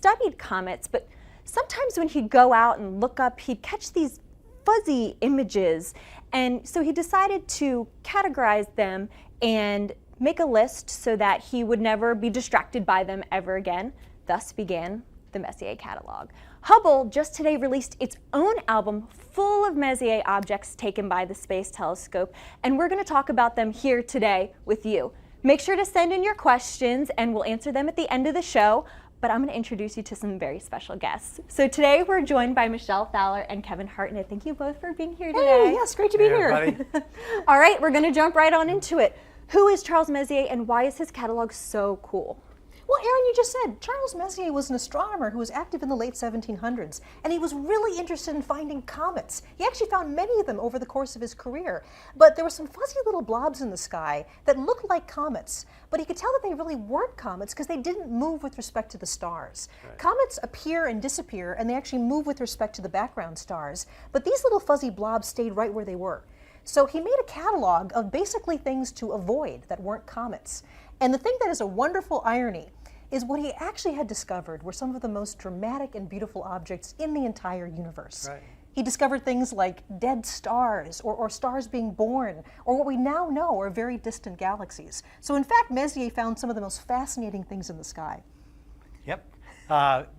studied comets, but sometimes when he'd go out and look up, he'd catch these fuzzy images. And so he decided to categorize them and make a list so that he would never be distracted by them ever again. Thus began the Messier catalog. Hubble just today released its own album full of Messier objects taken by the Space Telescope, and we're going to talk about them here today with you. Make sure to send in your questions and we'll answer them at the end of the show, but I'm going to introduce you to some very special guests. So today we're joined by Michelle Fowler and Kevin Hartnett. Thank you both for being here today. Hey, yes, great to be here. All right, we're going to jump right on into it. Who is Charles Messier and why is his catalog so cool? Well, Aaron, you just said Charles Messier was an astronomer who was active in the late 1700s, and he was really interested in finding comets. He actually found many of them over the course of his career, but there were some fuzzy little blobs in the sky that looked like comets, but he could tell that they really weren't comets because they didn't move with respect to the stars. Right. Comets appear and disappear, and they actually move with respect to the background stars, but these little fuzzy blobs stayed right where they were. So he made a catalog of basically things to avoid that weren't comets. And the thing that is a wonderful irony is what he actually had discovered were some of the most dramatic and beautiful objects in the entire universe. Right. He discovered things like dead stars, or stars being born, or what we now know are very distant galaxies. So in fact, Messier found some of the most fascinating things in the sky. Yep.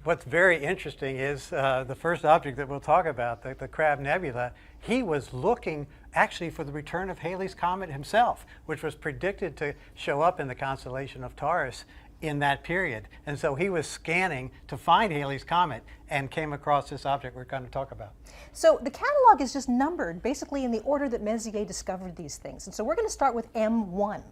What's very interesting is the first object that we'll talk about, the Crab Nebula. He was looking actually for the return of Halley's Comet himself, which was predicted to show up in the constellation of Taurus in that period. And so he was scanning to find Halley's Comet and came across this object we're going to talk about. So the catalog is just numbered basically in the order that Messier discovered these things. And so we're going to start with M1.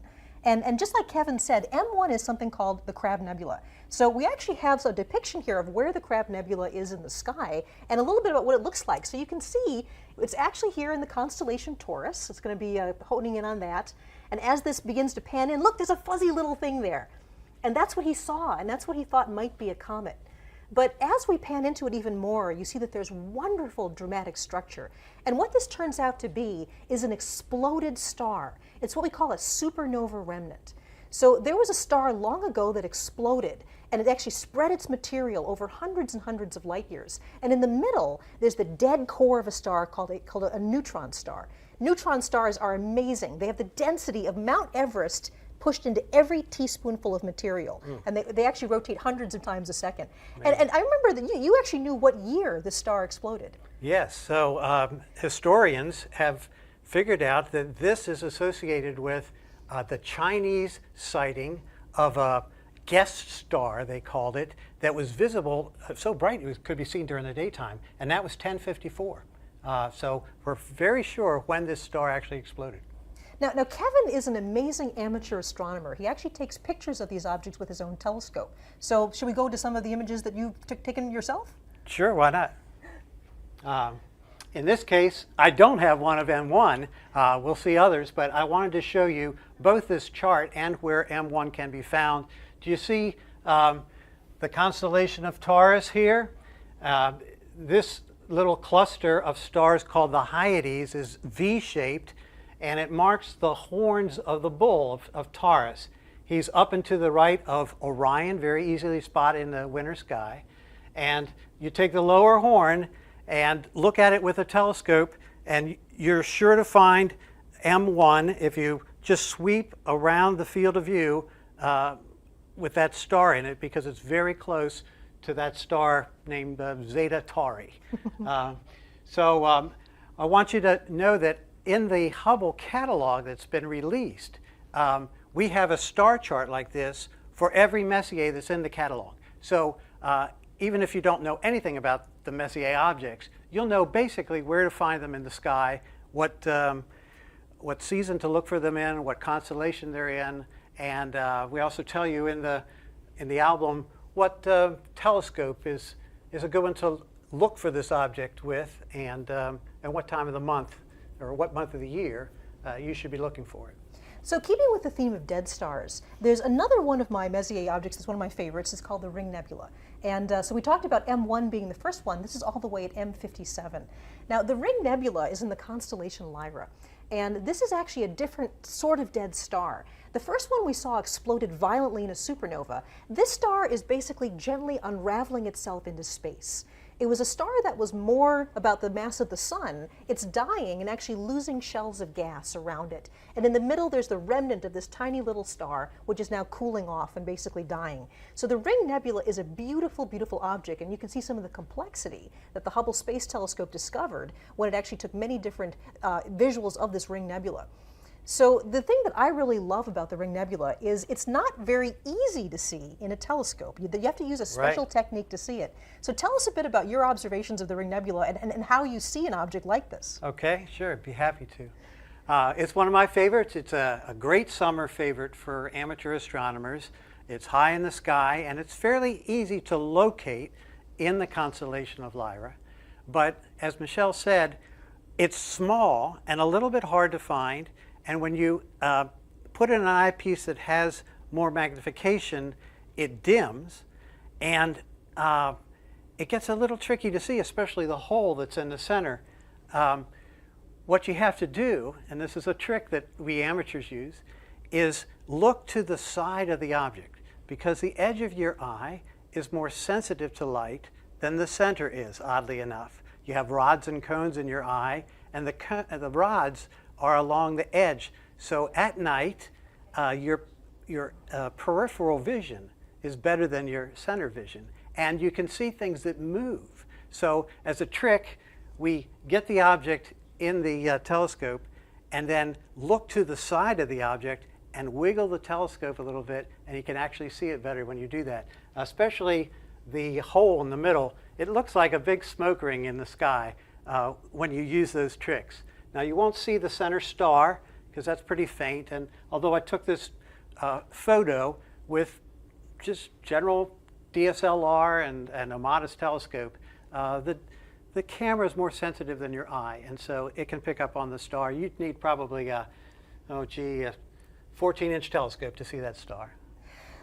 And just like Kevin said, M1 is something called the Crab Nebula. So we actually have a depiction here of where the Crab Nebula is in the sky and a little bit about what it looks like. So you can see it's actually here in the constellation Taurus. It's going to be honing in on that. And as this begins to pan in, look, there's a fuzzy little thing there. And that's what he saw, and that's what he thought might be a comet. But as we pan into it even more, you see that there's wonderful dramatic structure. And what this turns out to be is an exploded star. It's what we call a supernova remnant. So there was a star long ago that exploded, and it actually spread its material over hundreds and hundreds of light years. And in the middle, there's the dead core of a star called a neutron star. Neutron stars are amazing. They have the density of Mount Everest pushed into every teaspoonful of material. And they actually rotate hundreds of times a second. And I remember that you actually knew what year the star exploded. Yes, so historians have figured out that this is associated with the Chinese sighting of a guest star, they called it, that was visible, so bright it could be seen during the daytime, and that was 1054. So we're very sure when this star actually exploded. Now, Kevin is an amazing amateur astronomer. He actually takes pictures of these objects with his own telescope. So should we go to some of the images that you've taken yourself? Sure, why not? In this case, I don't have one of M1. We'll see others, but I wanted to show you both this chart and where M1 can be found. Do you see the constellation of Taurus here? This little cluster of stars called the Hyades is V-shaped, and it marks the horns of the bull of Taurus. He's up and to the right of Orion, very easily spotted in the winter sky. And you take the lower horn and look at it with a telescope, and you're sure to find M1 if you just sweep around the field of view with that star in it, because it's very close to that star named Zeta Tauri. So I want you to know that in the Hubble catalog that's been released, we have a star chart like this for every Messier that's in the catalog. So even if you don't know anything about the Messier objects, you'll know basically where to find them in the sky, what season to look for them in, what constellation they're in, and we also tell you in the album what telescope is a good one to look for this object with, and what time of the month or what month of the year you should be looking for it. So keeping with the theme of dead stars, there's another one of my Messier objects that's one of my favorites. It's called the Ring Nebula. And so we talked about M1 being the first one. This is all the way at M57. Now, the Ring Nebula is in the constellation Lyra. And this is actually a different sort of dead star. The first one we saw exploded violently in a supernova. This star is basically gently unraveling itself into space. It was a star that was more about the mass of the sun. It's dying and actually losing shells of gas around it. And in the middle, there's the remnant of this tiny little star, which is now cooling off and basically dying. So the Ring Nebula is a beautiful, beautiful object, and you can see some of the complexity that the Hubble Space Telescope discovered when it actually took many different visuals of this Ring Nebula. So the thing that I really love about the Ring Nebula is it's not very easy to see in a telescope. You have to use a special technique to see it. So tell us a bit about your observations of the Ring Nebula and how you see an object like this. Okay, sure, be happy to. It's one of my favorites. It's a great summer favorite for amateur astronomers. It's high in the sky, and it's fairly easy to locate in the constellation of Lyra. But as Michelle said, it's small and a little bit hard to find. And when you put in an eyepiece that has more magnification, it dims, and it gets a little tricky to see, especially the hole that's in the center. What you have to do, and this is a trick that we amateurs use, is look to the side of the object, because the edge of your eye is more sensitive to light than the center is, oddly enough. You have rods and cones in your eye, and the rods are along the edge. So at night, your peripheral vision is better than your center vision. And you can see things that move. So as a trick, we get the object in the telescope and then look to the side of the object and wiggle the telescope a little bit, and you can actually see it better when you do that. Especially the hole in the middle. It looks like a big smoke ring in the sky when you use those tricks. Now you won't see the center star because that's pretty faint, and although I took this photo with just general DSLR and a modest telescope, the camera is more sensitive than your eye, and so it can pick up on the star. You'd need probably a 14-inch telescope to see that star.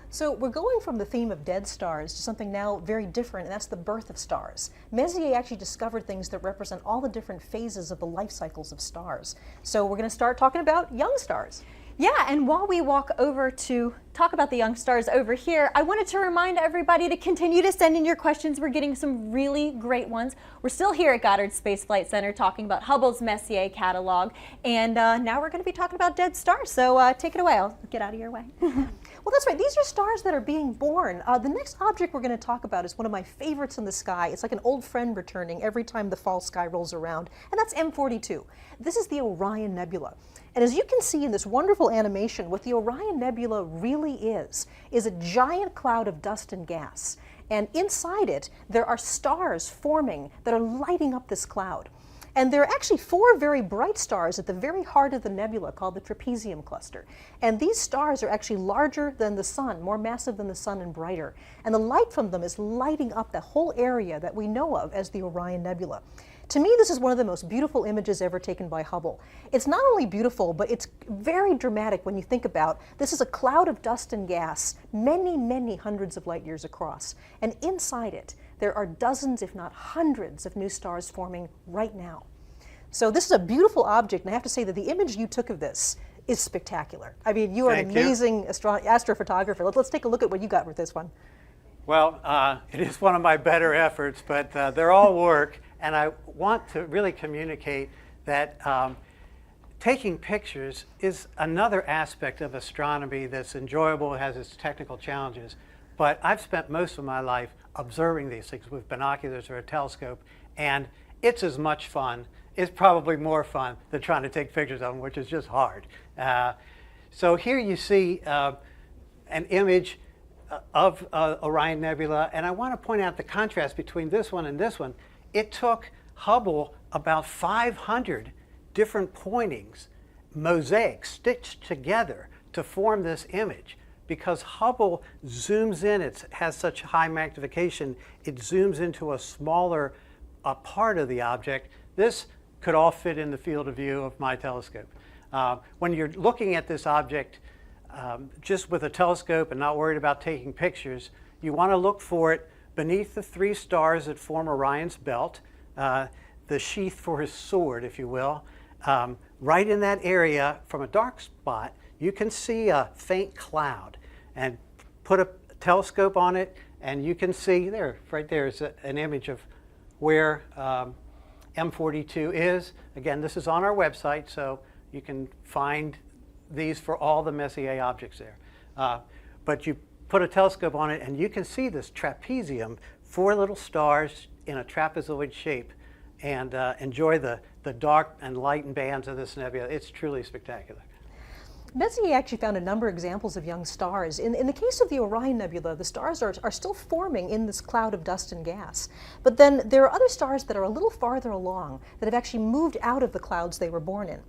So we're going from the theme of dead stars to something now very different, and that's the birth of stars. Messier actually discovered things that represent all the different phases of the life cycles of stars. So we're going to start talking about young stars. Yeah, and while we walk over to talk about the young stars over here, I wanted to remind everybody to continue to send in your questions. We're getting some really great ones. We're still here at Goddard Space Flight Center talking about Hubble's Messier catalog, and now we're going to be talking about dead stars. So take it away. I'll get out of your way. Well, that's right. These are stars that are being born. The next object we're going to talk about is one of my favorites in the sky. It's like an old friend returning every time the fall sky rolls around, and that's M42. This is the Orion Nebula. And as you can see in this wonderful animation, what the Orion Nebula really is a giant cloud of dust and gas. And inside it, there are stars forming that are lighting up this cloud. And there are actually 4 very bright stars at the very heart of the nebula called the trapezium cluster. And these stars are actually larger than the sun, more massive than the sun and brighter. And the light from them is lighting up the whole area that we know of as the Orion Nebula. To me, this is one of the most beautiful images ever taken by Hubble. It's not only beautiful, but it's very dramatic when you think about this is a cloud of dust and gas, many, many hundreds of light years across. And inside it, there are dozens, if not hundreds, of new stars forming right now. So this is a beautiful object, and I have to say that the image you took of this is spectacular. I mean, you are an amazing astrophotographer. Let's take a look at what you got with this one. Well, it is one of my better efforts, but they're all work, and I want to really communicate that taking pictures is another aspect of astronomy that's enjoyable, has its technical challenges, but I've spent most of my life observing these things with binoculars or a telescope, and it's as much fun. It's probably more fun than trying to take pictures of them, which is just hard. So here you see an image of Orion Nebula, and I want to point out the contrast between this one and this one. It took Hubble about 500 different pointings, mosaics, stitched together to form this image. Because Hubble zooms in, it has such high magnification, it zooms into a smaller part of the object. This could all fit in the field of view of my telescope. When you're looking at this object just with a telescope and not worried about taking pictures, you want to look for it beneath the 3 stars that form Orion's belt, the sheath for his sword, if you will. right in that area from a dark spot, you can see a faint cloud. And put a telescope on it, and you can see there, right there is an image of where M42 is. Again, this is on our website, so you can find these for all the Messier objects there. But you put a telescope on it, and you can see this trapezium, 4 little stars in a trapezoid shape, and enjoy the dark and light and bands of this nebula. It's truly spectacular. Messier actually found a number of examples of young stars. In the case of the Orion Nebula, the stars are still forming in this cloud of dust and gas. But then there are other stars that are a little farther along that have actually moved out of the clouds they were born in.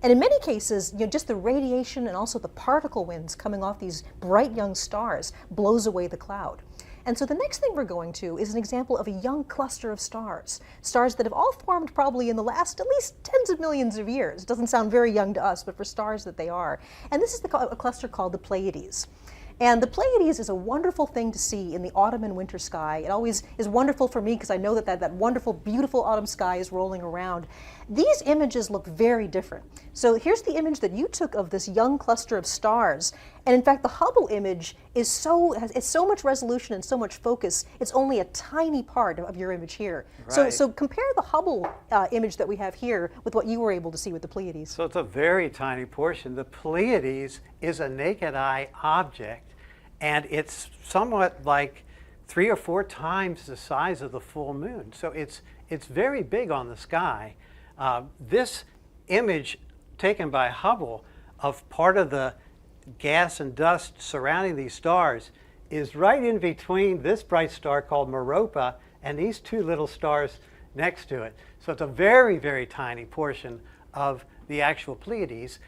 And in many cases, just the radiation and also the particle winds coming off these bright young stars blows away the cloud. And so the next thing we're going to is an example of a young cluster of stars. Stars that have all formed probably in the last at least tens of millions of years. It doesn't sound very young to us, but for stars that they are. And this is a cluster called the Pleiades. And the Pleiades is a wonderful thing to see in the autumn and winter sky. It always is wonderful for me because I know that wonderful, beautiful autumn sky is rolling around. These images look very different. So here's the image that you took of this young cluster of stars. And in fact, the Hubble image is it's so much resolution and so much focus, it's only a tiny part of your image here. Right. So compare the Hubble image that we have here with what you were able to see with the Pleiades. So it's a very tiny portion. The Pleiades is a naked eye object, and it's somewhat like 3 or 4 times the size of the full moon. So it's very big on the sky. This image taken by Hubble of part of the gas and dust surrounding these stars is right in between this bright star called Meropa and these 2 little stars next to it. So it's a very, very tiny portion of the actual Pleiades.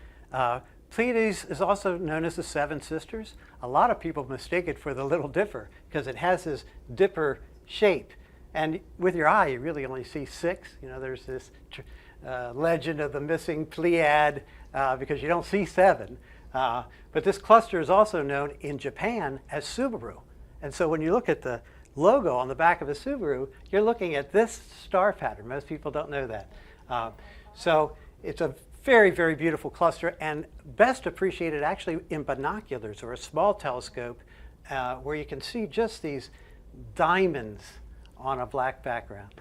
Pleiades is also known as the Seven Sisters. A lot of people mistake it for the Little Dipper because it has this dipper shape. And with your eye, you really only see 6. There's this legend of the missing Pleiad because you don't see 7. But this cluster is also known in Japan as Subaru. And so when you look at the logo on the back of a Subaru, you're looking at this star pattern. Most people don't know that. So it's a very, very beautiful cluster, and best appreciated actually in binoculars or a small telescope where you can see just these diamonds on a black background.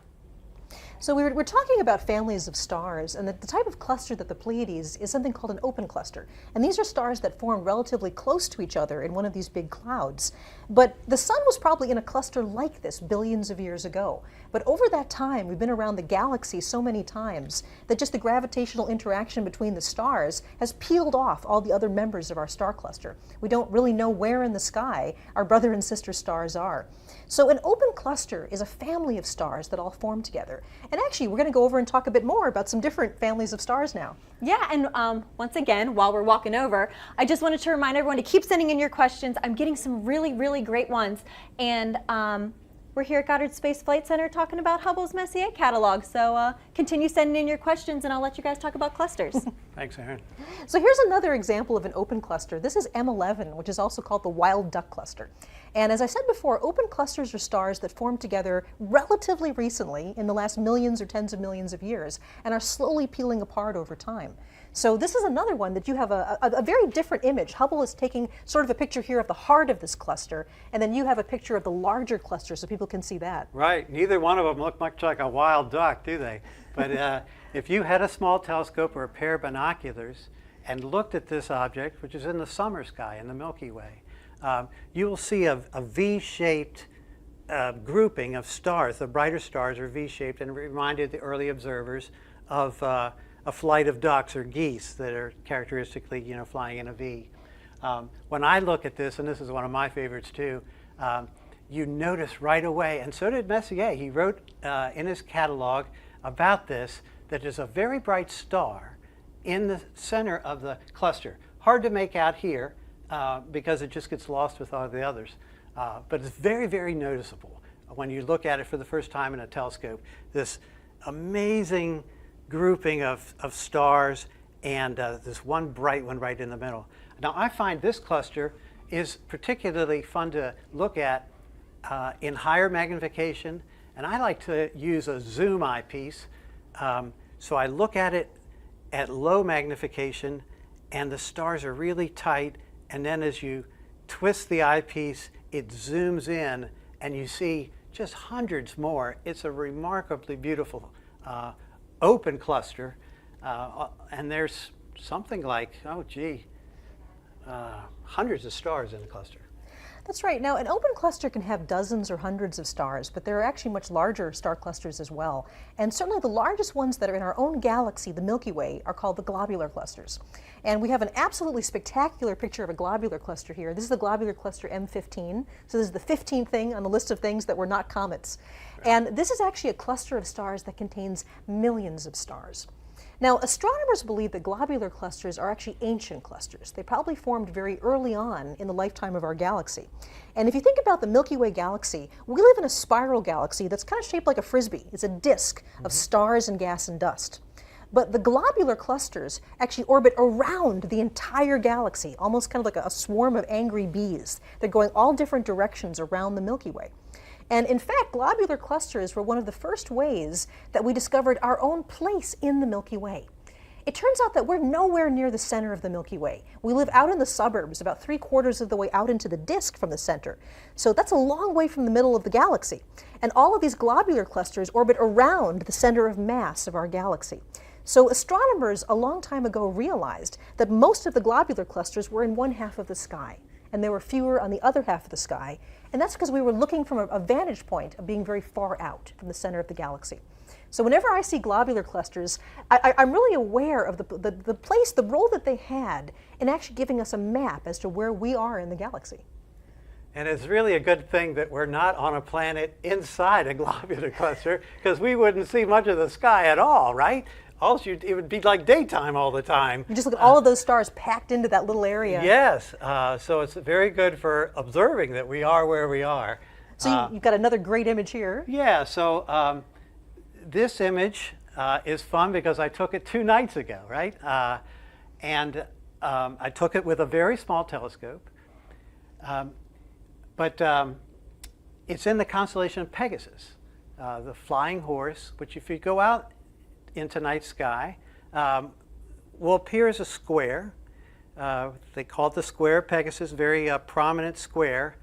So we're talking about families of stars, and the type of cluster that the Pleiades is something called an open cluster. And these are stars that form relatively close to each other in one of these big clouds. But the sun was probably in a cluster like this billions of years ago. But over that time, we've been around the galaxy so many times that just the gravitational interaction between the stars has peeled off all the other members of our star cluster. We don't really know where in the sky our brother and sister stars are. So an open cluster is a family of stars that all form together. And actually, we're going to go over and talk a bit more about some different families of stars now. Yeah, and once again, while we're walking over, I just wanted to remind everyone to keep sending in your questions. I'm getting some really, really great ones. And we're here at Goddard Space Flight Center talking about Hubble's Messier catalog. So continue sending in your questions, and I'll let you guys talk about clusters. Thanks, Aaron. So here's another example of an open cluster. This is M11, which is also called the Wild Duck Cluster. And as I said before, open clusters are stars that formed together relatively recently in the last millions or tens of millions of years and are slowly peeling apart over time. So this is another one that you have a very different image. Hubble is taking sort of a picture here of the heart of this cluster, and then you have a picture of the larger cluster so people can see that. Right. Neither one of them look much like a wild duck, do they? But if you had a small telescope or a pair of binoculars and looked at this object, which is in the summer sky in the Milky Way, you will see a V-shaped grouping of stars. The brighter stars are V-shaped and reminded the early observers of a flight of ducks or geese that are characteristically, flying in a V. When I look at this, and this is one of my favorites too, you notice right away, and so did Messier. He wrote in his catalog about this, that there's a very bright star in the center of the cluster. Hard to make out here because it just gets lost with all the others. But it's very, very noticeable when you look at it for the first time in a telescope. This amazing grouping of stars and this one bright one right in the middle. Now I find this cluster is particularly fun to look at in higher magnification, and I like to use a zoom eyepiece. So I look at it at low magnification, and the stars are really tight, and then as you twist the eyepiece, it zooms in, and you see just hundreds more. It's a remarkably beautiful open cluster, and there's something like, hundreds of stars in the cluster. That's right. Now, an open cluster can have dozens or hundreds of stars, but there are actually much larger star clusters as well. And certainly the largest ones that are in our own galaxy, the Milky Way, are called the globular clusters. And we have an absolutely spectacular picture of a globular cluster here. This is the globular cluster M15. So this is the 15th thing on the list of things that were not comets. Right. And this is actually a cluster of stars that contains millions of stars. Now, astronomers believe that globular clusters are actually ancient clusters. They probably formed very early on in the lifetime of our galaxy. And if you think about the Milky Way galaxy, we live in a spiral galaxy that's kind of shaped like a frisbee. It's a disk of stars and gas and dust. But the globular clusters actually orbit around the entire galaxy, almost kind of like a swarm of angry bees. They're going all different directions around the Milky Way. And in fact, globular clusters were one of the first ways that we discovered our own place in the Milky Way. It turns out that we're nowhere near the center of the Milky Way. We live out in the suburbs, about 3/4 of the way out into the disk from the center. So that's a long way from the middle of the galaxy. And all of these globular clusters orbit around the center of mass of our galaxy. So astronomers a long time ago realized that most of the globular clusters were in one half of the sky, and there were fewer on the other half of the sky. And that's because we were looking from a vantage point of being very far out from the center of the galaxy. So whenever I see globular clusters, I'm really aware of the place, the role that they had in actually giving us a map as to where we are in the galaxy. And it's really a good thing that we're not on a planet inside a globular cluster, because we wouldn't see much of the sky at all, right? Also, it would be like daytime all the time. You just look at all of those stars packed into that little area. Yes, so it's very good for observing that we are where we are. So you've got another great image here. Yeah, so this image is fun because I took it 2 nights ago, right? And I took it with a very small telescope. But it's in the constellation of Pegasus, the flying horse, which if you go out into night sky, will appear as a square. They call it the square of Pegasus, very prominent square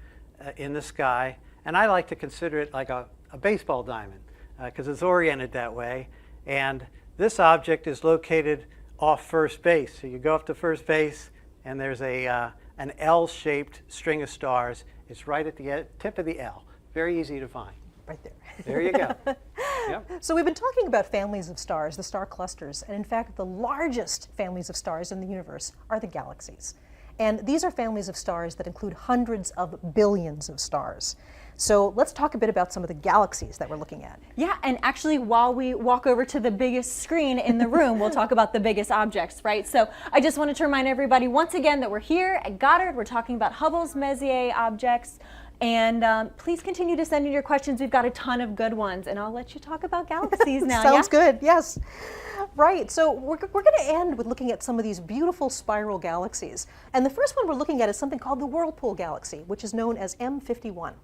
in the sky. And I like to consider it like a baseball diamond because it's oriented that way. And this object is located off first base. So you go up to first base and there's an L-shaped string of stars. It's right at the tip of the L. Very easy to find. Right there. There you go. Yep. So we've been talking about families of stars, the star clusters, and in fact the largest families of stars in the universe are the galaxies. And these are families of stars that include hundreds of billions of stars. So let's talk a bit about some of the galaxies that we're looking at. Yeah, and actually while we walk over to the biggest screen in the room, we'll talk about the biggest objects, right? So I just wanted to remind everybody once again that we're here at Goddard. We're talking about Hubble's Messier objects. And please continue to send in your questions. We've got a ton of good ones, and I'll let you talk about galaxies now. Sounds good, yes. Right, so we're going to end with looking at some of these beautiful spiral galaxies. And the first one we're looking at is something called the Whirlpool Galaxy, which is known as M51.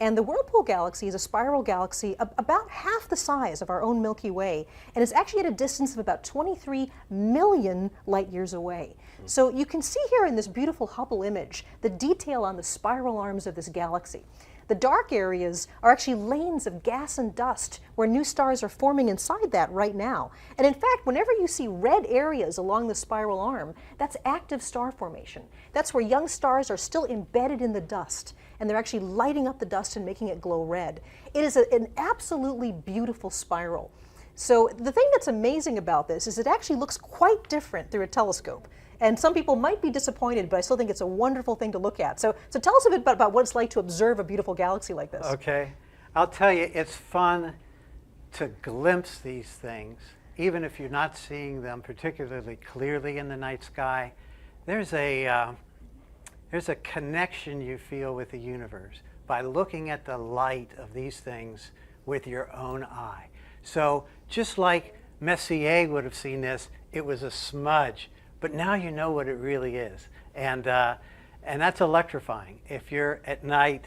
And the Whirlpool Galaxy is a spiral galaxy about half the size of our own Milky Way, and is actually at a distance of about 23 million light years away. So you can see here in this beautiful Hubble image the detail on the spiral arms of this galaxy. The dark areas are actually lanes of gas and dust where new stars are forming inside that right now. And in fact, whenever you see red areas along the spiral arm, that's active star formation. That's where young stars are still embedded in the dust, and they're actually lighting up the dust and making it glow red. It is an absolutely beautiful spiral. So the thing that's amazing about this is it actually looks quite different through a telescope. And some people might be disappointed, but I still think it's a wonderful thing to look at. So tell us a bit about what it's like to observe a beautiful galaxy like this. Okay. I'll tell you, it's fun to glimpse these things, even if you're not seeing them particularly clearly in the night sky. There's a connection you feel with the universe by looking at the light of these things with your own eye. So just like Messier would have seen this, it was a smudge. But now you know what it really is. And that's electrifying. If you're at night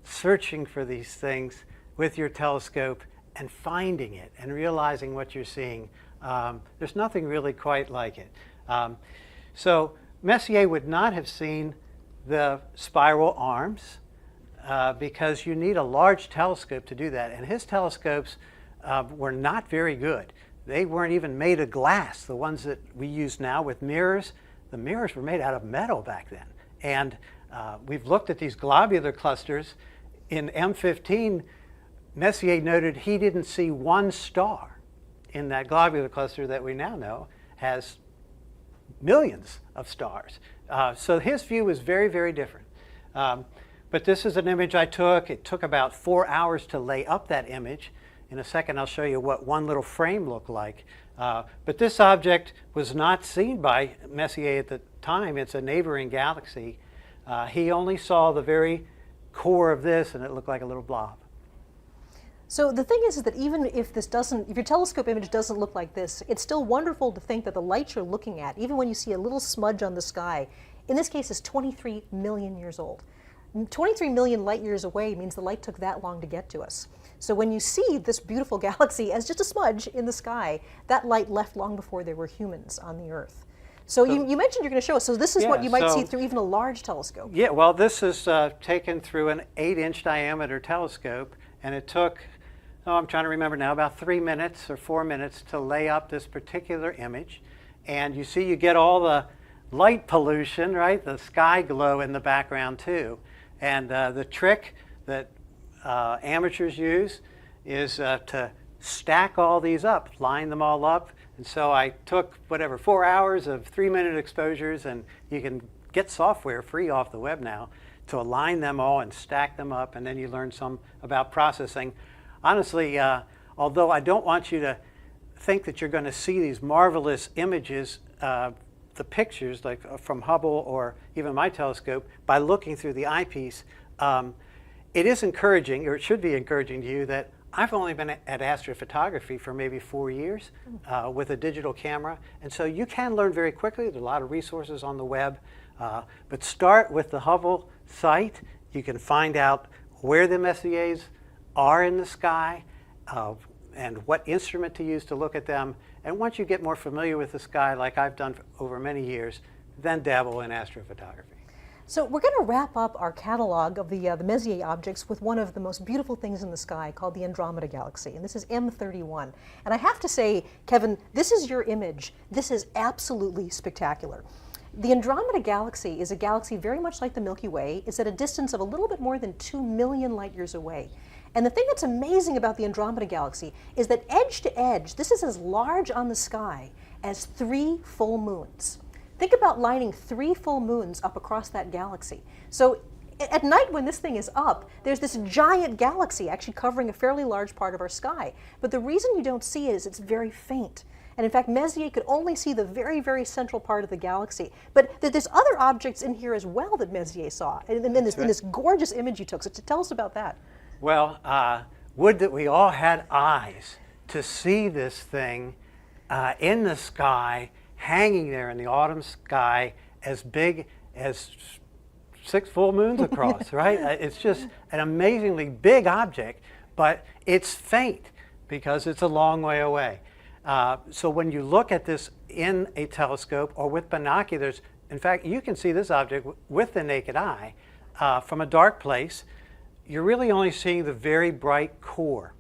searching for these things with your telescope and finding it and realizing what you're seeing, There's nothing really quite like it. So Messier would not have seen the spiral arms because you need a large telescope to do that. And his telescopes were not very good. They weren't even made of glass. The ones that we use now with mirrors, the mirrors were made out of metal back then. And we've looked at these globular clusters. In M15, Messier noted he didn't see one star in that globular cluster that we now know has millions of stars. So his view was very, very different. But this is an image I took. It took about 4 hours to lay up that image. In a second, I'll show you what one little frame looked like. But this object was not seen by Messier at the time. It's a neighboring galaxy. He only saw the very core of this, and it looked like a little blob. So the thing is that even if if your telescope image doesn't look like this, it's still wonderful to think that the light you're looking at, even when you see a little smudge on the sky, in this case is 23 million years old. 23 million light years away means the light took that long to get to us. So when you see this beautiful galaxy as just a smudge in the sky, that light left long before there were humans on the Earth. So you mentioned you're going to show us. So this is what you might see through even a large telescope. Yeah, well, this is taken through an 8-inch diameter telescope, and it took, I'm trying to remember now, about 3 minutes or 4 minutes to lay up this particular image. And you see you get all the light pollution, right? The sky glow in the background too. And the trick that amateurs use is to stack all these up, line them all up. And so I took, 4 hours of 3-minute exposures, and you can get software free off the web now to align them all and stack them up, and then you learn some about processing. Honestly, although I don't want you to think that you're going to see these marvelous images, the pictures like from Hubble or even my telescope, by looking through the eyepiece, it is encouraging, or it should be encouraging to you, that I've only been at astrophotography for maybe 4 years with a digital camera. And so you can learn very quickly. There's a lot of resources on the web. But start with the Hubble site. You can find out where the Messiers are in the sky and what instrument to use to look at them. And once you get more familiar with the sky, like I've done over many years, then dabble in astrophotography. So we're going to wrap up our catalog of the Messier objects with one of the most beautiful things in the sky called the Andromeda Galaxy, and this is M31. And I have to say, Kevin, this is your image. This is absolutely spectacular. The Andromeda Galaxy is a galaxy very much like the Milky Way. It's at a distance of a little bit more than 2 million light years away. And the thing that's amazing about the Andromeda Galaxy is that edge to edge, this is as large on the sky as 3 full moons. Think about lining 3 full moons up across that galaxy. So at night when this thing is up, there's this giant galaxy actually covering a fairly large part of our sky. But the reason you don't see it is it's very faint. And in fact, Messier could only see the very, very central part of the galaxy. But there's other objects in here as well that Messier saw in this gorgeous image you took. So tell us about that. Well, would that we all had eyes to see this thing in the sky, hanging there in the autumn sky, as big as 6 full moons across, right? It's just an amazingly big object, but it's faint because it's a long way away. So when you look at this in a telescope or with binoculars, in fact, you can see this object with the naked eye from a dark place. You're really only seeing the very bright core.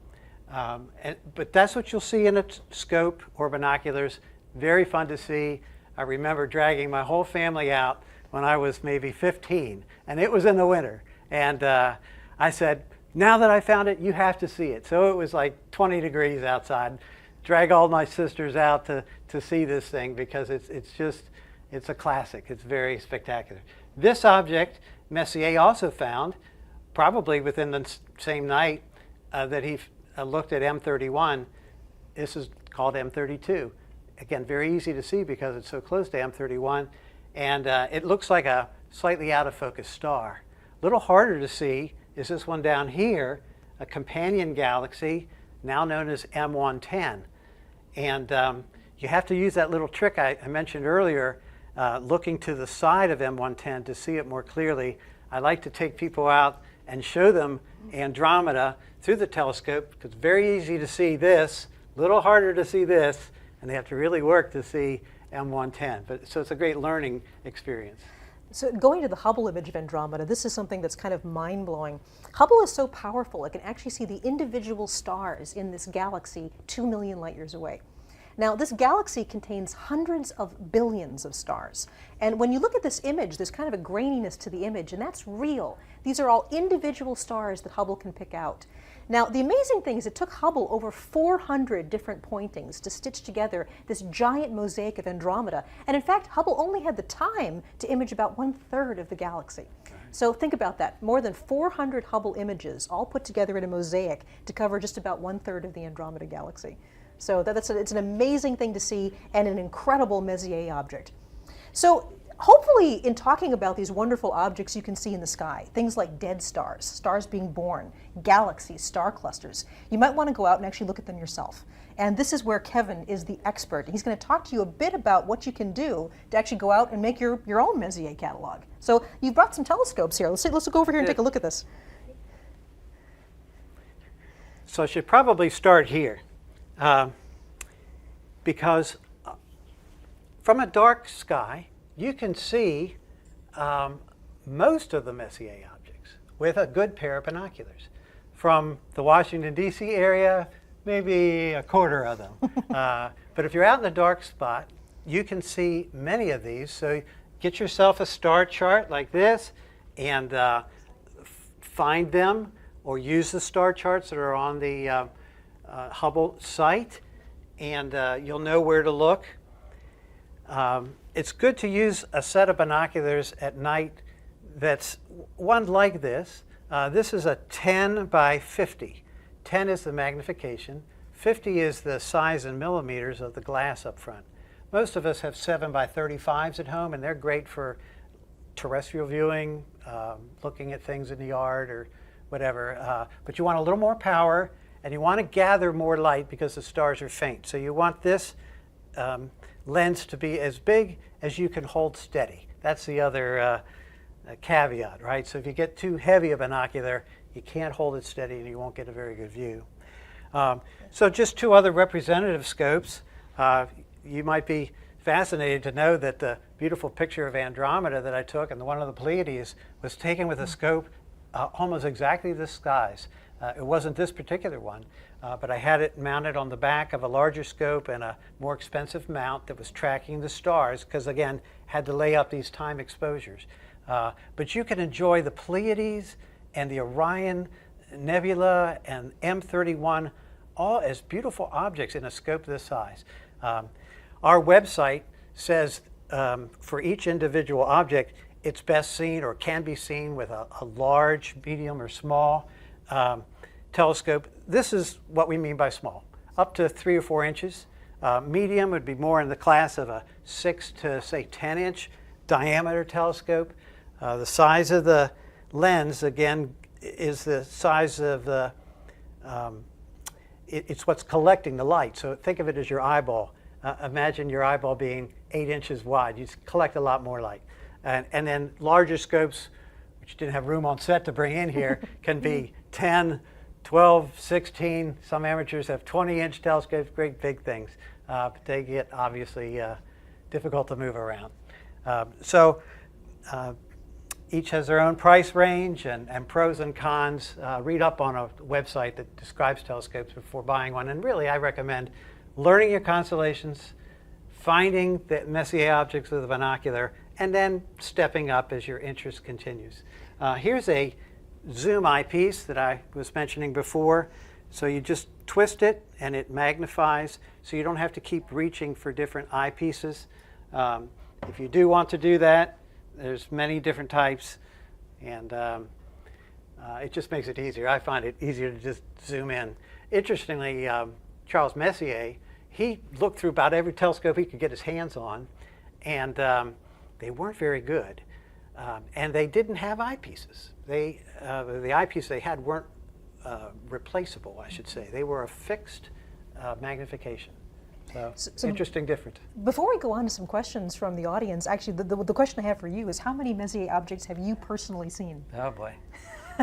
But that's what you'll see in a scope or binoculars. Very fun to see. I remember dragging my whole family out when I was maybe 15, and it was in the winter. And I said, now that I found it, you have to see it. So it was like 20 degrees outside. Drag all my sisters out to see this thing because it's a classic. It's very spectacular. This object, Messier also found, probably within the same night that he looked at M31. This is called M32. Again, very easy to see because it's so close to M31. And it looks like a slightly out of focus star. A little harder to see is this one down here, a companion galaxy, now known as M110. And you have to use that little trick I mentioned earlier, looking to the side of M110 to see it more clearly. I like to take people out and show them Andromeda through the telescope because it's very easy to see this, a little harder to see this, and they have to really work to see M110. But so it's a great learning experience. So going to the Hubble image of Andromeda, this is something that's kind of mind-blowing. Hubble is so powerful, it can actually see the individual stars in this galaxy 2 million light years away. Now, this galaxy contains hundreds of billions of stars. And when you look at this image, there's kind of a graininess to the image, and that's real. These are all individual stars that Hubble can pick out. Now, the amazing thing is it took Hubble over 400 different pointings to stitch together this giant mosaic of Andromeda. And in fact, Hubble only had the time to image about 1/3 of the galaxy. So think about that. More than 400 Hubble images all put together in a mosaic to cover just about 1/3 of the Andromeda galaxy. So it's an amazing thing to see and an incredible Messier object. So hopefully in talking about these wonderful objects you can see in the sky, things like dead stars, stars being born, galaxies, star clusters, you might want to go out and actually look at them yourself. And this is where Kevin is the expert. He's going to talk to you a bit about what you can do to actually go out and make your own Messier catalog. So you've brought some telescopes here. Let's go over here and take a look at this. So I should probably start here. Because from a dark sky, you can see most of the Messier objects with a good pair of binoculars. From the Washington, D.C. area, maybe a quarter of them. But if you're out in a dark spot, you can see many of these. So get yourself a star chart like this and find them, or use the star charts that are on the Hubble site, and you'll know where to look. It's good to use a set of binoculars at night that's one like this. This is a 10 by 50. 10 is the magnification. 50 is the size in millimeters of the glass up front. Most of us have 7 by 35s at home, and they're great for terrestrial viewing, looking at things in the yard or whatever. But you want a little more power, and you want to gather more light because the stars are faint. So you want this lens to be as big as you can hold steady. That's the other caveat, right? So if you get too heavy a binocular, you can't hold it steady and you won't get a very good view. So just two other representative scopes. You might be fascinated to know that the beautiful picture of Andromeda that I took and the one of the Pleiades was taken with a scope almost exactly this size. It wasn't this particular one, but I had it mounted on the back of a larger scope and a more expensive mount that was tracking the stars, because again, had to lay up these time exposures. But you can enjoy the Pleiades and the Orion Nebula and M31 all as beautiful objects in a scope this size. Our website says for each individual object, it's best seen or can be seen with a large, medium, or small telescope. This is what we mean by small, up to 3 or 4 inches. Medium would be more in the class of a 6 to say 10-inch diameter telescope. The size of the lens, again, is the size of the, it's what's collecting the light. So think of it as your eyeball. Imagine your eyeball being 8 inches wide. You collect a lot more light. And then larger scopes, which you didn't have room on set to bring in here, can be 10, 12, 16. Some amateurs have 20-inch telescopes, great big things. But they get obviously difficult to move around. Each has their own price range and pros and cons. Read up on a website that describes telescopes before buying one. And really, I recommend learning your constellations, finding the Messier objects with a binocular, and then stepping up as your interest continues. Here's a zoom eyepiece that I was mentioning before. So you just twist it and it magnifies, so you don't have to keep reaching for different eyepieces. If you do want to do that, there's many different types, and it just makes it easier. I find it easier to just zoom in. Interestingly, Charles Messier, he looked through about every telescope he could get his hands on, and they weren't very good. And they didn't have eyepieces. The eyepieces they had weren't replaceable, I should say. They were a fixed magnification. So interesting difference. Before we go on to some questions from the audience, actually the question I have for you is, how many Messier objects have you personally seen? Oh boy.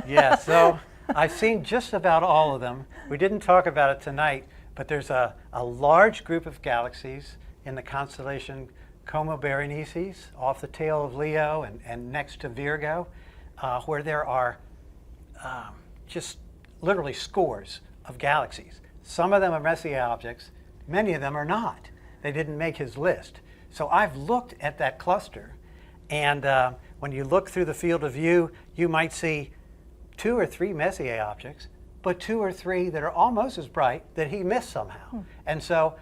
Yeah, so I've seen just about all of them. We didn't talk about it tonight, But there's a large group of galaxies in the constellation Como Berenices, off the tail of Leo and next to Virgo, where there are just literally scores of galaxies. Some of them are Messier objects, many of them are not. They didn't make his list. So I've looked at that cluster, and when you look through the field of view, you might see 2 or 3 Messier objects, but 2 or 3 that are almost as bright that he missed somehow. And so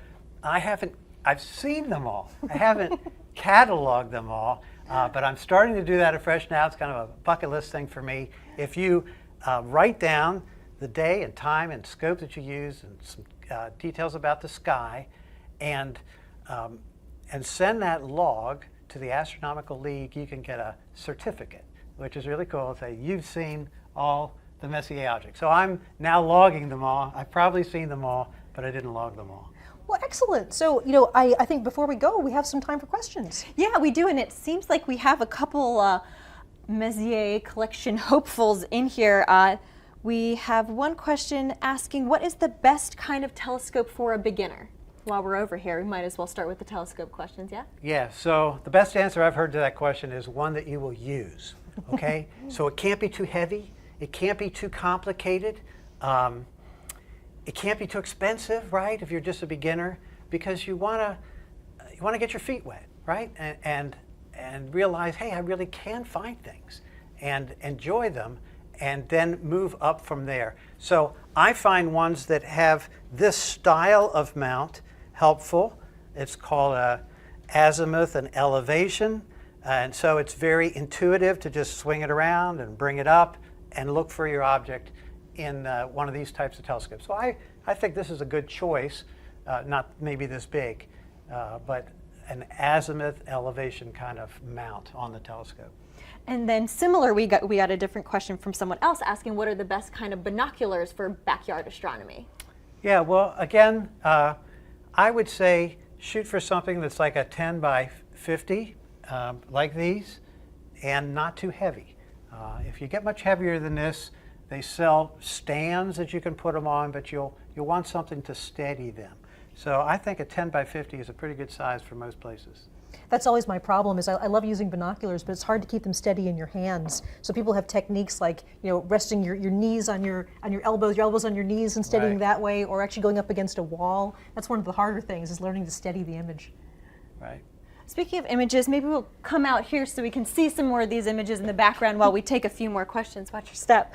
I've seen them all. I haven't cataloged them all, but I'm starting to do that afresh now. It's kind of a bucket list thing for me. If you write down the day and time and scope that you use and some details about the sky, and send that log to the Astronomical League, you can get a certificate, which is really cool. Say you've seen all the Messier objects. So I'm now logging them all. I've probably seen them all, but I didn't log them all. Well, excellent. So, I think before we go, we have some time for questions. Yeah, we do, and it seems like we have a couple Messier collection hopefuls in here. We have one question asking, what is the best kind of telescope for a beginner? While we're over here, we might as well start with the telescope questions, yeah? Yeah, so the best answer I've heard to that question is one that you will use, okay? So it can't be too heavy, it can't be too complicated, it can't be too expensive, right, if you're just a beginner, because you want to get your feet wet, right? And realize, hey, I really can find things and enjoy them, and then move up from there. So I find ones that have this style of mount helpful. It's called azimuth and elevation, and so it's very intuitive to just swing it around and bring it up and look for your object in one of these types of telescopes. So I think this is a good choice, not maybe this big, but an azimuth elevation kind of mount on the telescope. And then similar, we got a different question from someone else asking what are the best kind of binoculars for backyard astronomy? Yeah, well, again, I would say shoot for something that's like a 10 by 50, like these, and not too heavy. If you get much heavier than this, they sell stands that you can put them on, but you'll want something to steady them. So I think a 10 by 50 is a pretty good size for most places. That's always my problem. Is I love using binoculars, but it's hard to keep them steady in your hands. So people have techniques like resting your knees on your elbows on your knees and steadying that way, or actually going up against a wall. That's one of the harder things, is learning to steady the image. Right. Speaking of images, maybe we'll come out here so we can see some more of these images in the background while we take a few more questions. Watch your step.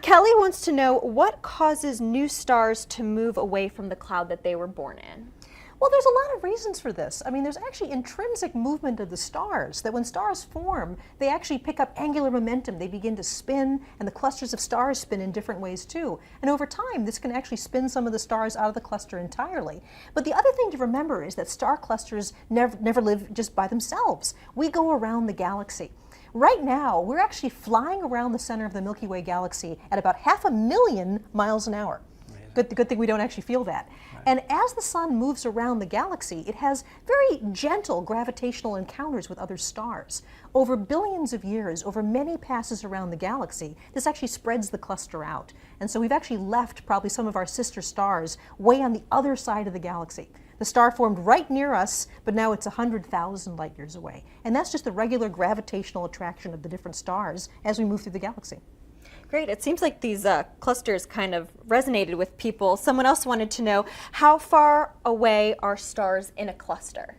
Kelly wants to know, what causes new stars to move away from the cloud that they were born in? Well, there's a lot of reasons for this. I mean, there's actually intrinsic movement of the stars, that when stars form, they actually pick up angular momentum. They begin to spin, and the clusters of stars spin in different ways too. And over time, this can actually spin some of the stars out of the cluster entirely. But the other thing to remember is that star clusters never live just by themselves. We go around the galaxy. Right now, we're actually flying around the center of the Milky Way galaxy at about 500,000 miles an hour. Good thing we don't actually feel that. Right. And as the sun moves around the galaxy, it has very gentle gravitational encounters with other stars. Over billions of years, over many passes around the galaxy, this actually spreads the cluster out. And so we've actually left probably some of our sister stars way on the other side of the galaxy. The star formed right near us, but now it's 100,000 light years away. And that's just the regular gravitational attraction of the different stars as we move through the galaxy. Great. It seems like these clusters kind of resonated with people. Someone else wanted to know, how far away are stars in a cluster?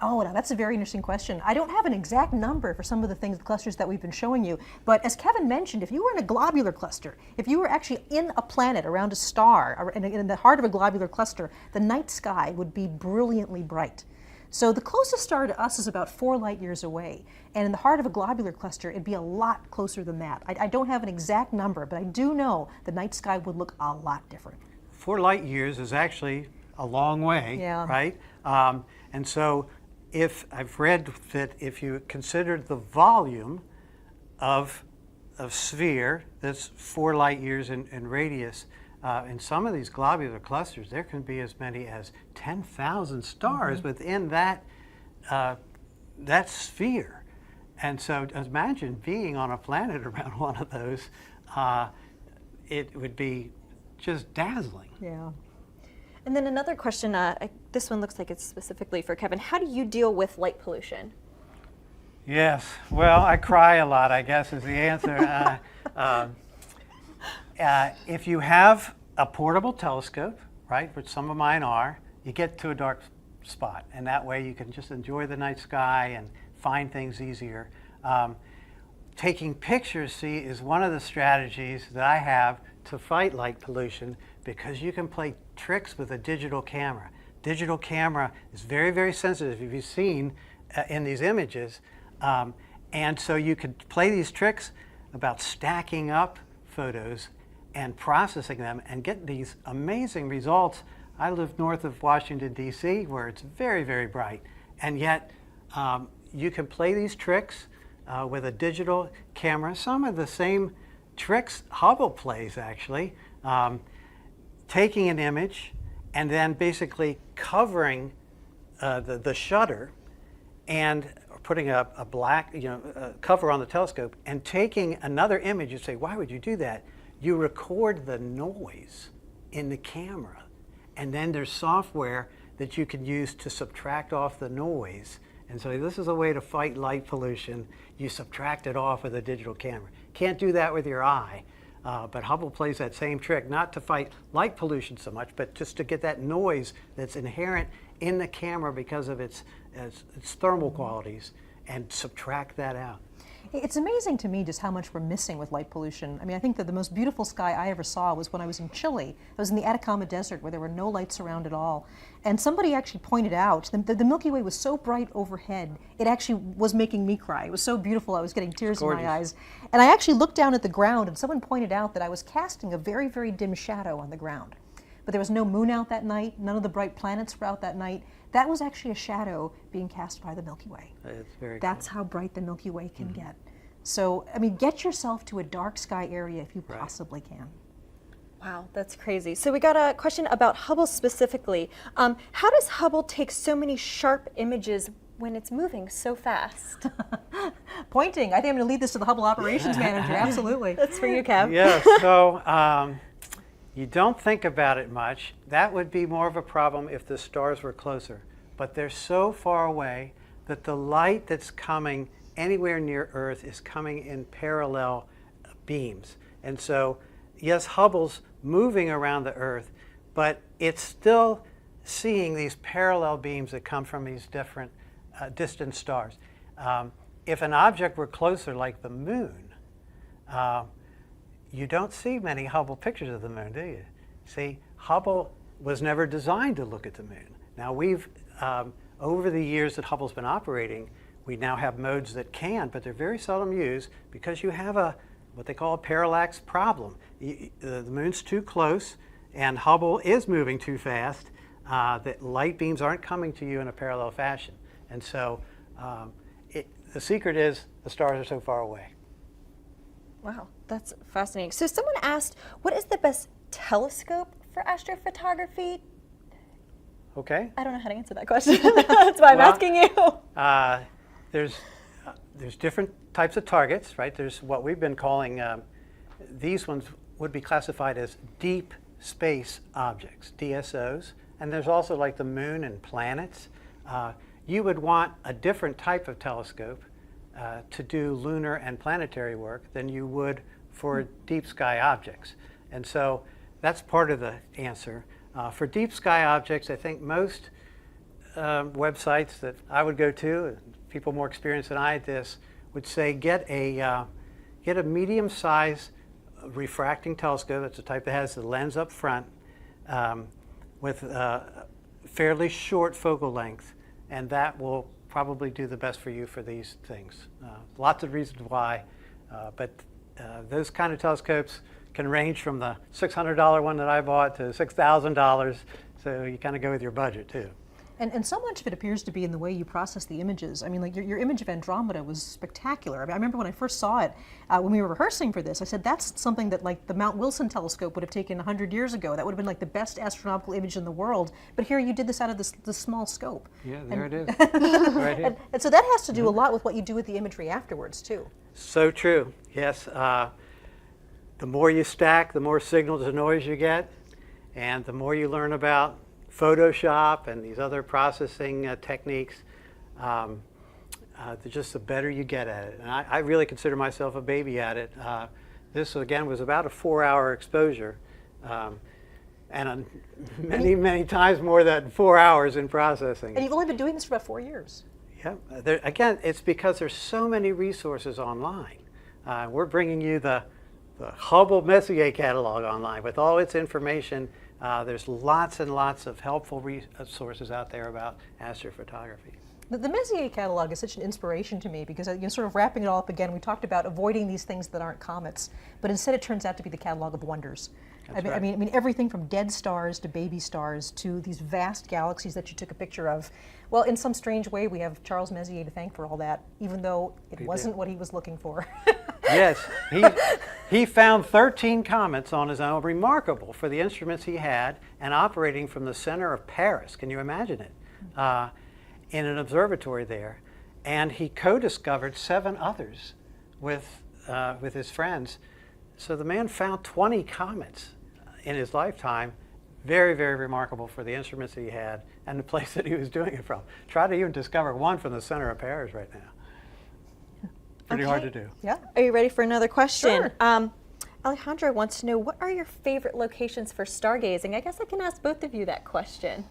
Oh, now that's a very interesting question. I don't have an exact number for some of the clusters that we've been showing you, but as Kevin mentioned, if you were in a globular cluster, if you were actually in a planet around a star, in the heart of a globular cluster, the night sky would be brilliantly bright. So the closest star to us is about 4 light years away. And in the heart of a globular cluster, it'd be a lot closer than that. I don't have an exact number, but I do know the night sky would look a lot different. 4 light years is actually a long way, right? And so if I've read that if you considered the volume of sphere that's 4 light years in radius, in some of these globular clusters, there can be as many as 10,000 stars within that sphere. And so imagine being on a planet around one of those. It would be just dazzling. Yeah. And then another question, this one looks like it's specifically for Kevin. How do you deal with light pollution? Yes, well, I cry a lot, I guess, is the answer. If you have a portable telescope, right, which some of mine are, you get to a dark spot, and that way you can just enjoy the night sky and find things easier. Taking pictures, see, is one of the strategies that I have to fight light pollution, because you can play tricks with a digital camera. Digital camera is very, very sensitive, if you've seen in these images. And so you could play these tricks about stacking up photos and processing them and get these amazing results. I live north of Washington, D.C., where it's very, very bright. And yet you can play these tricks with a digital camera. Some of the same tricks Hubble plays, actually. Taking an image and then basically covering the shutter and putting a black cover on the telescope and taking another image. You say, why would you do that? You record the noise in the camera, and then there's software that you can use to subtract off the noise. And so this is a way to fight light pollution. You subtract it off with a digital camera. Can't do that with your eye, but Hubble plays that same trick, not to fight light pollution so much, but just to get that noise that's inherent in the camera because of its thermal qualities, and subtract that out. It's amazing to me just how much we're missing with light pollution. I mean, I think that the most beautiful sky I ever saw was when I was in Chile. I was in the Atacama Desert where there were no lights around at all. And somebody actually pointed out the Milky Way was so bright overhead, it actually was making me cry. It was so beautiful, I was getting tears in my eyes. And I actually looked down at the ground, and someone pointed out that I was casting a very, very dim shadow on the ground. But there was no moon out that night, none of the bright planets were out that night. That was actually a shadow being cast by the Milky Way. It's very That's how bright the Milky Way can get. So, I mean, get yourself to a dark sky area if you possibly can. Wow, that's crazy. So we got a question about Hubble specifically. How does Hubble take so many sharp images when it's moving so fast? Pointing. I think I'm going to lead this to the Hubble operations manager. Absolutely. That's for you, Kev. Yeah, so you don't think about it much. That would be more of a problem if the stars were closer. But they're so far away that the light that's coming anywhere near Earth is coming in parallel beams. And so, yes, Hubble's moving around the Earth, but it's still seeing these parallel beams that come from these different distant stars. If an object were closer, like the moon, you don't see many Hubble pictures of the moon, do you? See, Hubble was never designed to look at the moon. Now we've, over the years that Hubble's been operating, we now have modes that can, but they're very seldom used because you have what they call a parallax problem. The moon's too close and Hubble is moving too fast. That light beams aren't coming to you in a parallel fashion. And so the secret is the stars are so far away. Wow, that's fascinating. So someone asked, what is the best telescope for astrophotography? Okay. I don't know how to answer that question. That's why I'm asking you. There's different types of targets, right? There's what we've been calling, these ones would be classified as deep space objects, DSOs. And there's also like the moon and planets. You would want a different type of telescope to do lunar and planetary work than you would for deep sky objects. And so that's part of the answer. For deep sky objects, I think most websites that I would go to, people more experienced than I at this, would say get a medium-sized refracting telescope. That's the type that has the lens up front with fairly short focal length, and that will probably do the best for you for these things. Lots of reasons why, but those kind of telescopes can range from the $600 one that I bought to $6,000, so you kind of go with your budget too. And so much of it appears to be in the way you process the images. I mean, like your image of Andromeda was spectacular. I mean, I remember when I first saw it, when we were rehearsing for this, I said, that's something that like the Mount Wilson telescope would have taken 100 years ago. That would have been like the best astronomical image in the world. But here you did this out of this small scope. Yeah, there it is. Right here. And so that has to do a lot with what you do with the imagery afterwards, too. So true, yes. The more you stack, the more signal to noise you get, and the more you learn about Photoshop and these other processing techniques, just the better you get at it. And I really consider myself a baby at it. This, again, was about a 4-hour exposure. And many, many times more than 4 hours in processing. And you've only been doing this for about 4 years. Yeah. Again, it's because there's so many resources online. We're bringing you the Hubble Messier catalog online with all its information. There's lots and lots of helpful resources out there about astrophotography. The Messier catalog is such an inspiration to me because, sort of wrapping it all up again, we talked about avoiding these things that aren't comets, but instead it turns out to be the catalog of wonders. I mean, everything from dead stars to baby stars to these vast galaxies that you took a picture of. Well, in some strange way, we have Charles Messier to thank for all that, even though it wasn't what he was looking for. Yes, he found 13 comets on his own, remarkable for the instruments he had, and operating from the center of Paris. Can you imagine it? In an observatory there. And he co-discovered 7 others with his friends. So the man found 20 comets in his lifetime. Very, very remarkable for the instruments that he had and the place that he was doing it from. Try to even discover one from the center of Paris right now. Pretty hard to do. Yeah. Are you ready for another question? Sure. Alejandro wants to know, what are your favorite locations for stargazing? I guess I can ask both of you that question.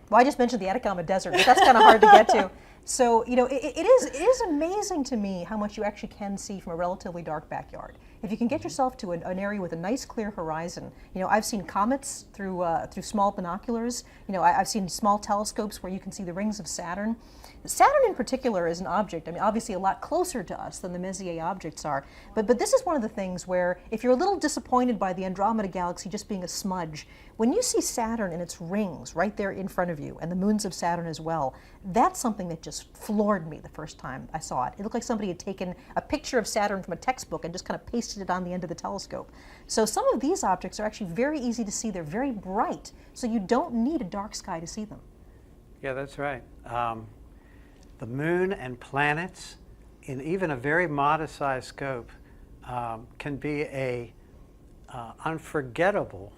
Well, I just mentioned the Atacama Desert, but that's kind of hard to get to. So, it is amazing to me how much you actually can see from a relatively dark backyard. If you can get yourself to an area with a nice clear horizon, I've seen comets through small binoculars. I've seen small telescopes where you can see the rings of Saturn. Saturn in particular is an object, obviously a lot closer to us than the Messier objects are, but this is one of the things where if you're a little disappointed by the Andromeda galaxy just being a smudge, when you see Saturn and its rings right there in front of you, and the moons of Saturn as well, that's something that just floored me the first time I saw it. It looked like somebody had taken a picture of Saturn from a textbook and just kind of pasted it on the end of the telescope. So some of these objects are actually very easy to see. They're very bright, so you don't need a dark sky to see them. Yeah, that's right. The moon and planets, in even a very modest-sized scope, can be a unforgettable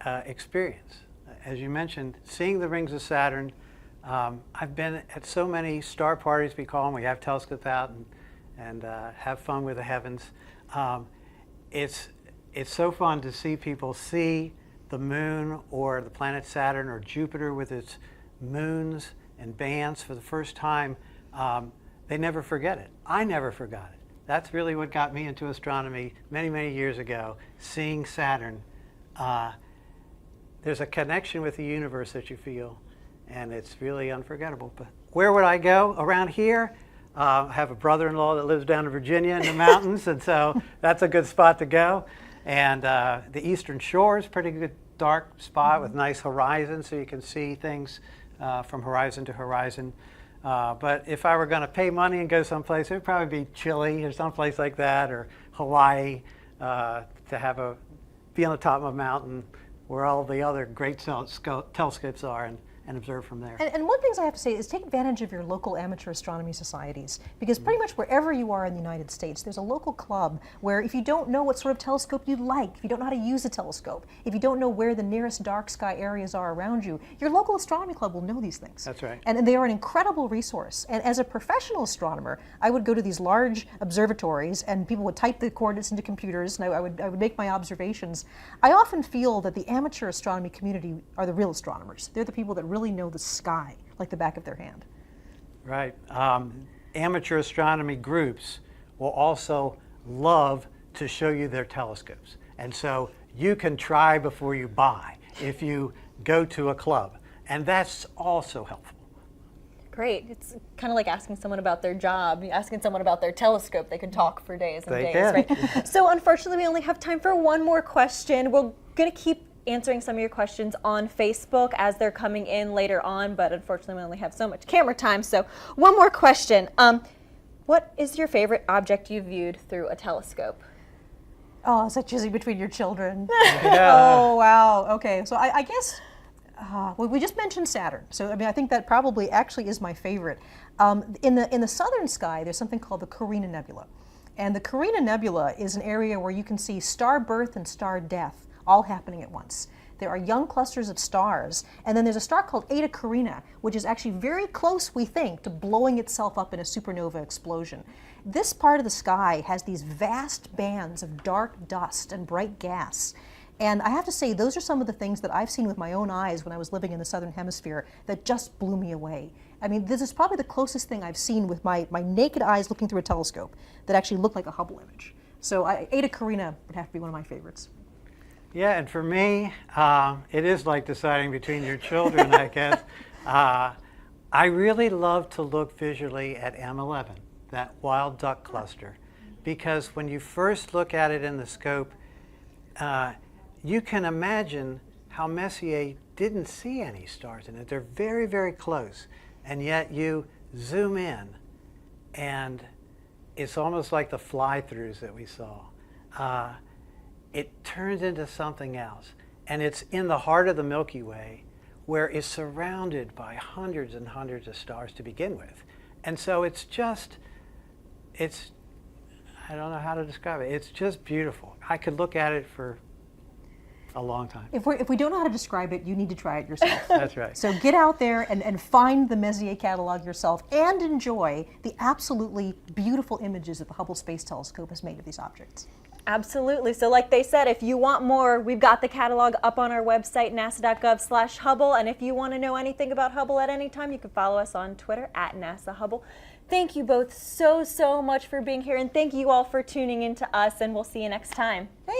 experience. As you mentioned, seeing the rings of Saturn, I've been at so many star parties, we call them. We have telescopes out and have fun with the heavens. It's so fun to see people see the moon or the planet Saturn or Jupiter with its moons and bands for the first time. They never forget it. I never forgot it. That's really what got me into astronomy many, many years ago, seeing Saturn. There's a connection with the universe that you feel, and it's really unforgettable. But where would I go? Around here, I have a brother-in-law that lives down in Virginia in the mountains, and so that's a good spot to go. And the Eastern Shore is a pretty good dark spot with nice horizon, so you can see things from horizon to horizon. But if I were going to pay money and go someplace, it would probably be Chile or someplace like that, or Hawaii, to be on the top of a mountain where all the other great telescopes are, and observe from there. And one thing I have to say is take advantage of your local amateur astronomy societies, because pretty much wherever you are in the United States, there's a local club where if you don't know what sort of telescope you'd like, if you don't know how to use a telescope, if you don't know where the nearest dark sky areas are around you, your local astronomy club will know these things. That's right. And they are an incredible resource. And as a professional astronomer, I would go to these large observatories and people would type the coordinates into computers and I would make my observations. I often feel that the amateur astronomy community are the real astronomers. They're the people that really know the sky like the back of their hand. Right. Amateur astronomy groups will also love to show you their telescopes. And so you can try before you buy if you go to a club. And that's also helpful. Great. It's kind of like asking someone about their job, asking someone about their telescope. They can talk for days and days, right? So unfortunately, we only have time for one more question. We're going to keep answering some of your questions on Facebook as they're coming in later on, but unfortunately we only have so much camera time. So one more question. What is your favorite object you viewed through a telescope? Oh, is that choosing between your children? Yeah. Oh, wow. Okay, so I guess, we just mentioned Saturn. So, I think that probably actually is my favorite. In the southern sky, there's something called the Carina Nebula. And the Carina Nebula is an area where you can see star birth and star death all happening at once. there are young clusters of stars, and then there's a star called Eta Carina, which is actually very close, we think, to blowing itself up in a supernova explosion. This part of the sky has these vast bands of dark dust and bright gas. And I have to say, those are some of the things that I've seen with my own eyes when I was living in the southern hemisphere that just blew me away. I mean, this is probably the closest thing I've seen with my naked eyes looking through a telescope that actually looked like a Hubble image. So Eta Carina would have to be one of my favorites. Yeah, and for me, it is like deciding between your children, I guess. I really love to look visually at M11, that wild duck cluster, because when you first look at it in the scope, you can imagine how Messier didn't see any stars in it. They're very, very close, and yet you zoom in, and it's almost like the fly-throughs that we saw. It turns into something else, and it's in the heart of the Milky Way, where it's surrounded by hundreds and hundreds of stars to begin with. And so it's just, I don't know how to describe it. It's just beautiful. I could look at it for a long time. If we don't know how to describe it, you need to try it yourself. That's right. So get out there and find the Messier catalog yourself and enjoy the absolutely beautiful images that the Hubble Space Telescope has made of these objects. Absolutely. So like they said, if you want more, we've got the catalog up on our website, nasa.gov/Hubble. And if you want to know anything about Hubble at any time, you can follow us on Twitter at NASA Hubble. Thank you both so much for being here. And thank you all for tuning in to us. And we'll see you next time. Hey.